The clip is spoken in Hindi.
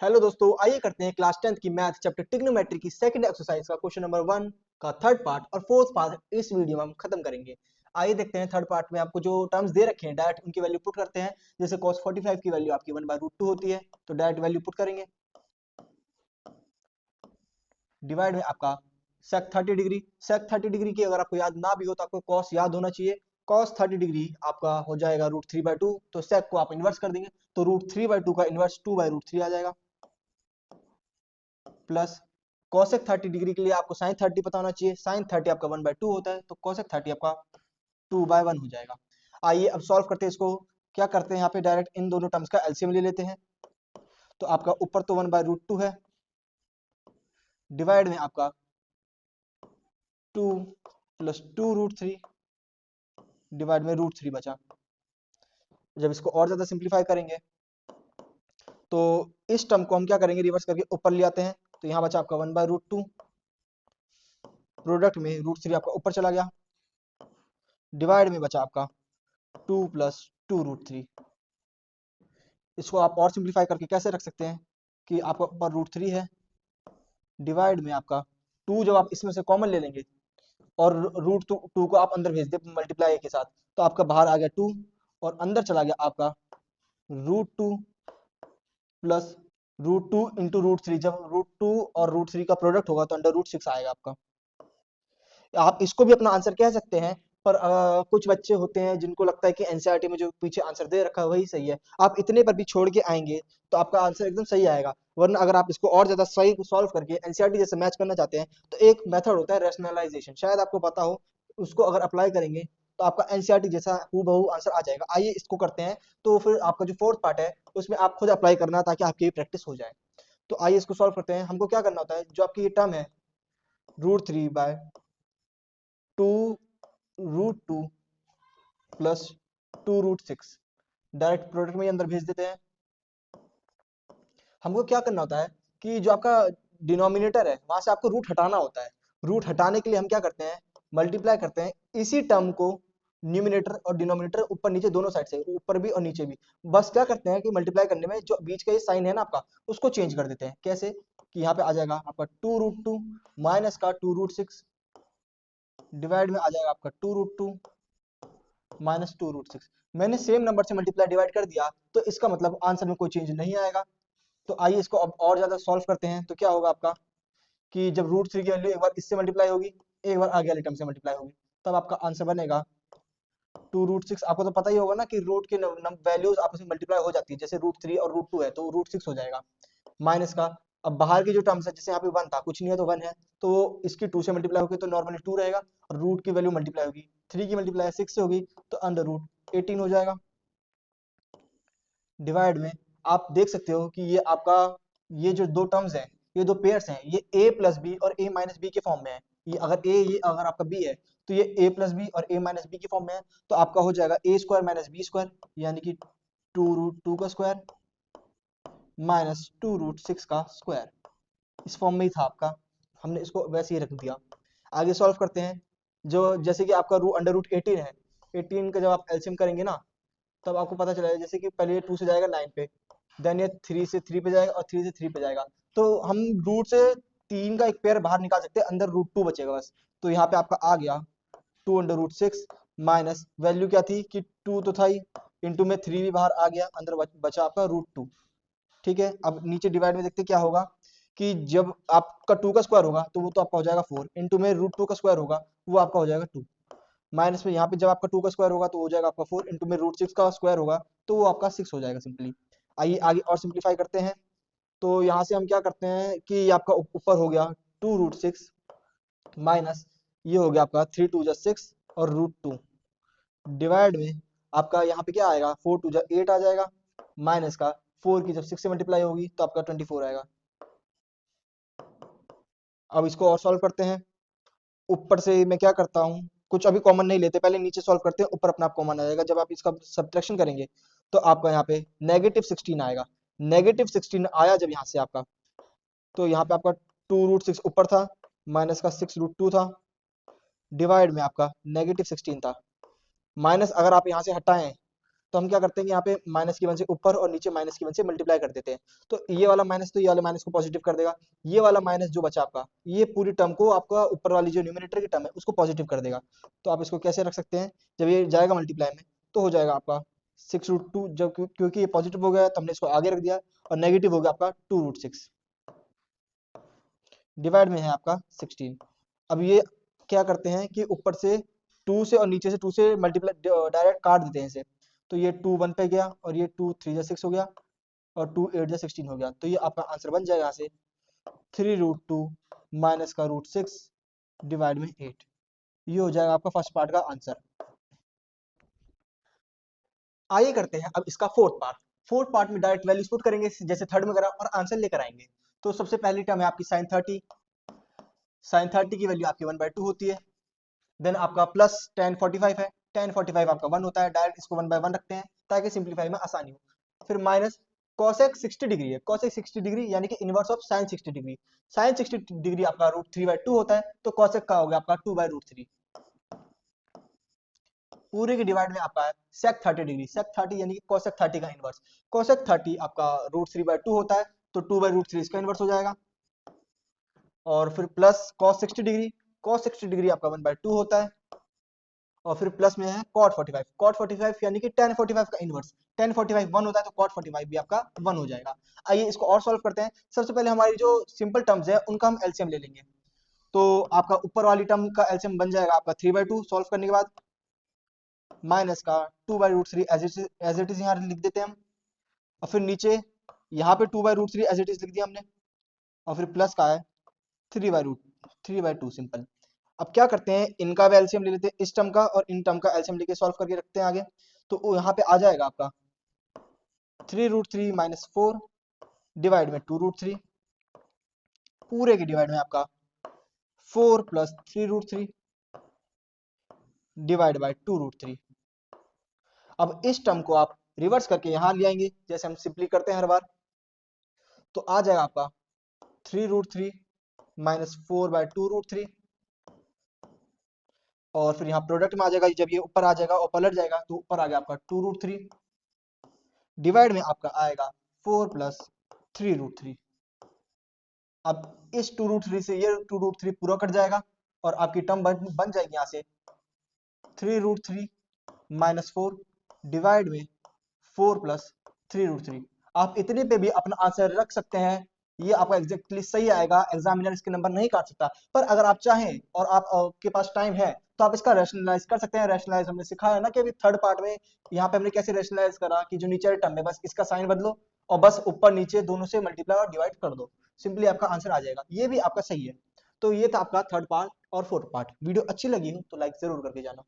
हेलो दोस्तों, आइए करते हैं क्लास 10th की मैथ चैप्टर ट्रिग्नोमेट्री की सेकंड एक्सरसाइज का क्वेश्चन नंबर 1 का थर्ड पार्ट और फोर्थ पार्ट इस वीडियो में हम खत्म करेंगे। आइए देखते हैं थर्ड पार्ट में आपको जो टर्म्स दे रखे हैं डायरेक्ट उनकी वैल्यू पुट करते हैं। जैसे cos 45 की वैल्यू आपकी 1/√2 होती है, तो डायरेक्ट वैल्यू पुट करेंगे। डिवाइड में आपका sec 30 डिग्री, sec 30 डिग्री की अगर आपको याद ना भी हो तो आपको cos याद होना चाहिए। cos 30 डिग्री आपका हो जाएगा √3/2, तो sec को आप इन्वर्स कर देंगे तो √3/2 का इन्वर्स 2/√3 आ जाएगा। प्लस cosec 30 डिग्री के लिए आपको sin 30 पता होना चाहिए, sin 30 आपका 1/2 होता है, तो cosec 30 आपका 2/1 हो जाएगा। आइए अब सॉल्व करते हैं इसको। क्या करते हैं यहाँ पे डायरेक्ट इन दोनों टर्म्स का एलसीएम ले लेते हैं। तो आपका ऊपर तो 1/√2 है, डिवाइड में आपका 2 प्लस 2√3 डिवाइड में √3 बचा। जब इसको और ज्यादा सिंप्लीफाई करेंगे तो इस टर्म को हम क्या करेंगे, रिवर्स करके ऊपर ले आते हैं। तो यहाँ बचा आपका 1/√2, प्रोडक्ट में √3 आपका ऊपर चला गया, डिवाइड में बचा आपका 2 प्लस 2√3। इसको आप और सिंप्लीफाई करके कैसे रख सकते हैं कि आपका ऊपर √3 है, डिवाइड में आपका 2 जब आप इसमें से कॉमन ले लेंगे और √2 को आप अंदर भेज दे मल्टीप्लाई के साथ, तो आपका बाहर आ गया 2 और अंदर चला गया आपका √2 प्लस √2 इंटू √3। जब √2 और √3 का प्रोडक्ट होगा तो अंडर √6 आएगा आपका। आप इसको भी अपना आंसर कह सकते हैं, पर कुछ बच्चे होते हैं जिनको लगता है कि एनसीईआरटी में जो पीछे आंसर दे रखा है वही सही है। आप इतने पर भी छोड़ के आएंगे तो आपका आंसर एकदम सही आएगा। वरना अगर आप इसको और ज्यादा सही सॉल्व करके एनसीईआरटी जैसे मैच करना चाहते हैं तो एक मेथड होता है रैशनलाइजेशन, शायद आपको पता हो। उसको अगर अप्लाई करेंगे तो आपका एनसीईआरटी जैसा हूबहू आंसर आ जाएगा। आइए इसको करते हैं। तो फिर आपका जो फोर्थ पार्ट है उसमें आप खुद अप्लाई करना ताकि आपकी प्रैक्टिस हो जाए। तो आइए इसको सॉल्व करते हैं। हमको क्या करना होता है, जो आपकी ये टर्म है √3/2 √2 प्लस 2√6 डायरेक्ट प्रोडक्ट में ही अंदर भेज देते हैं। हमको क्या करना होता है कि जो आपका डिनोमिनेटर है वहां से आपको रूट हटाना होता है। रूट हटाने के लिए हम क्या करते हैं, मल्टीप्लाई करते हैं इसी टर्म को न्यूमिनेटर और डिनोमिनेटर ऊपर नीचे दोनों साइड से, ऊपर भी और नीचे भी। बस क्या करते हैं कि मल्टीप्लाई करने में जो बीच का ये साइन है ना आपका, उसको चेंज कर देते हैं। कैसे कि यहाँ पे आ जाएगा आपका 2√2 माइनस का 2√6 डिवाइड में आ जाएगा आपका 2√2 माइनस 2√6। मैंने सेम नंबर से मल्टीप्लाई डिवाइड कर दिया तो इसका मतलब आंसर में कोई चेंज नहीं आएगा। तो आइए इसको अब और ज्यादा सॉल्व करते हैं। तो क्या होगा आपका कि जब √3 की वैल्यू एक बार इससे मल्टीप्लाई होगी, एक बार आगे वाले टर्म से मल्टीप्लाई होगी, तब आपका आंसर बनेगा 2√6। आपको तो पता ही होगा ना कि रूट के वैल्यूज आपस में मल्टीप्लाई हो जाती है। जैसे √3 और √2 है तो √6 हो जाएगा। माइनस का अब बाहर की जो टर्म्स है, जैसे यहाँ पे 1 था, कुछ नहीं है तो 1 है, तो इसकी 2 से मल्टीप्लाई होगी तो नॉर्मली 2 रहेगा। और रूट की वैल्यू मल्टीप्लाई होगी, 3 की मल्टीप्लाई 6 से होगी तो √18 हो जाएगा। डिवाइड में आप देख सकते हो कि ये आपका ये जो दो टर्म्स हैं, ये दो पेयर्स हैं, ये a प्लस बी और a माइनस बी के फॉर्म में है। ये अगर आपका b है तो ये a प्लस बी और a माइनस बी के फॉर्म में है। तो आपका हो जाएगा a square minus b square, यानी कि 2√2 का स्क्वायर माइनस 2√6 का स्क्वायर। इस फॉर्म में ही था आपका, हमने इसको वैसे ही रख दिया। आगे सॉल्व करते हैं। जो जैसे कि आपका √18 है, 18 का जब आप एलसीएम करेंगे ना तब आपको पता चलेगा। जैसे कि पहले ये 2 से जाएगा 9 पे, देन ये 3 से 3 पे जाएगा और 3 से 3 पे जाएगा। तो हम रूट से 3 का एक पेयर बाहर निकाल सकते हैं, अंदर √2 बचेगा बस। तो यहाँ पे आपका आ गया 2/√6 माइनस वैल्यू क्या थी कि 2 तो था ही, इंटू में 3 भी बाहर आ गया, अंदर बचा आपका √2। ठीक है, अब नीचे डिवाइड में देखते क्या होगा कि जब आपका 2 का स्क्वायर होगा तो वो तो आपका हो जाएगा 4, इंटू में √2 का स्क्वायर होगा वो आपका हो जाएगा 2, माइनस में यहाँ पे जब आपका 2 का स्क्वायर होगा तो हो जाएगा आपका 4, इंटू में √6 का स्क्वायर होगा तो वो आपका 6 हो जाएगा सिंपली। आइए आगे और सिंप्लीफाई करते हैं। तो यहाँ से हम क्या करते हैं कि ये आपका ऊपर हो गया 2√6 माइनस ये हो गया आपका 3 2 6 और √2 डिवाइड में आपका यहाँ पे क्या आएगा 4 2 8 आ जाएगा, माइनस का 4 की जब 6 से मल्टीप्लाई होगी तो आपका 24 आएगा। अब इसको और सॉल्व करते हैं। ऊपर से मैं क्या करता हूँ, कुछ अभी कॉमन नहीं लेते, पहले नीचे सॉल्व करते हैं, ऊपर अपना आप कॉमन आ जाएगा। जब आप इसका सब्ट्रैक्शन करेंगे तो आपका यहाँ पे -16 आएगा। -16 आया जब यहाँ से आपका, तो यहाँ पे आपका 2√6 ऊपर था, माइनस का 6√2 था, डिवाइड में आपका -16 था। माइनस अगर आप यहाँ से हटाएं तो हम क्या करते हैं कि यहाँ पे माइनस की वन से ऊपर और नीचे माइनस की वन से मल्टीप्लाई कर देते हैं। तो ये वाला माइनस तो ये वाले माइनस को पॉजिटिव कर देगा, ये वाला माइनस जो बचा आपका, ये पूरी टर्म को आपका ऊपर वाली जो न्यूमरेटर की टर्म है उसको पॉजिटिव कर देगा। तो आप इसको कैसे रख सकते हैं, जब ये जाएगा मल्टीप्लाई में तो हो जाएगा आपका 6√2, जब क्योंकि ये पॉजिटिव हो गया तो हमने इसको आगे रख दिया, और नेगेटिव हो गया आपका 2√6, डिवाइड में है आपका 16। अब ये क्या करते हैं कि ऊपर से 2 से और नीचे से 2 से मल्टीप्लाई डायरेक्ट काट देते हैं इसे। तो ये 2 1 पे गया और ये 2 3 जा 6 हो गया और 2 8 जा 16 हो गया। तो ये आपका आंसर बन जाएगा यहाँ से 3√2 माइनस का √6 डिवाइड में 8। ये हो जाएगा आपका फर्स्ट पार्ट का आंसर। आइए करते हैं अब इसका फोर्थ पार्ट। फोर्थ पार्ट में डायरेक्ट वैल्यूज पुट करेंगे जैसे थर्ड में करा और आंसर लेकर आएंगे। तो सबसे पहली टर्म है आपकी sin 30 की वैल्यू आपकी 1/2 होती है। देन आपका प्लस tan 45 है, tan 45 आपका 1 होता है, डायरेक्ट इसको 1/1 रखते हैं ताकि सिंप्लीफाई में आसानी हो। फिर माइनस cosec 60 डिग्री है, cosec 60 डिग्री यानी कि inverse of sin 60 degree. sin 60 degree आपका √3/2 होता है, तो cosec का हो गया आपका 2/√3। पूरे के डिवाइड में आपका है sec 30 डिग्री, sec 30 यानी कि cosec 30 का इनवर्स। cosec 30 आपका √3/2 होता है, तो 2/√3 इसका इनवर्स हो जाएगा। और फिर plus cos 60 degree, cos 60 degree आपका 1/2 होता है। और फिर प्लस में है cot 45, cot 45 यानी कि tan 45 का इनवर्स। tan 45 1 होता है, तो cot 45 भी आपका 1 हो जाएगा। आइए इसको और सॉल्व करते हैं। सबसे पहले हमारी जो सिंपल टर्म्स है उनका हम एलसीएम ले लेंगे। तो आपका ऊपर वाली टर्म का एलसीएम बन जाएगा आपका 3/2 सॉल्व करने के बाद, माइनस का 2/√3 एज इट इज यहाँ लिख देते हैं हम। और फिर नीचे यहाँ पे 2/√3 एज इट इज लिख दिया हमने। और फिर प्लस का है 3/2 सिंपल। अब क्या करते हैं, इनका भी एलसीएम ले लेते हैं, इस टर्म का और इन टर्म का एलसीएम लेके सॉल्व करके रखते हैं आगे। तो यहाँ पे आ जाएगा आपका 3√3 माइनस 4 डिवाइड में 2√3, पूरे के डिवाइड में आपका 4 प्लस 3√3 डिवाइड बाय 2√3। अब इस टर्म को आप रिवर्स करके यहाँ ले आएंगे जैसे हम सिंपली करते हैं हर बार। तो आ जाएगा आपका 3√3 माइनस 4/2√3, और फिर यहाँ प्रोडक्ट में आ जाएगा, जब ये ऊपर आ जाएगा और पलट जाएगा तो ऊपर आ गया आपका 2√3 डिवाइड में आपका आएगा 4 प्लस 3√3। अब इस 2√3 से ये 2√3 पूरा कट जाएगा और आपकी टर्म बन जाएगी यहाँ से 3√3 माइनस 4 डिवाइड में 4 प्लस 3√3। आप इतने पे भी अपना आंसर रख सकते हैं, ये आपका एग्जैक्टली सही आएगा, एग्जामिनर इसके नंबर नहीं काट सकता। पर अगर आप चाहें और आपके पास टाइम है तो आप इसका रैशनलाइज कर सकते हैं। रैशनलाइज हमने सिखाया है ना कि अभी थर्ड पार्ट में, यहाँ पे हमने कैसे रैशनलाइज करा कि जो नीचे टर्म है बस इसका साइन बदलो और बस ऊपर नीचे दोनों से मल्टीप्लाई और डिवाइड कर दो, सिंपली आपका आंसर आ जाएगा। ये भी आपका सही है। तो ये था आपका थर्ड पार्ट और फोर्थ पार्ट। वीडियो अच्छी लगी हो तो लाइक जरूर करके जाना।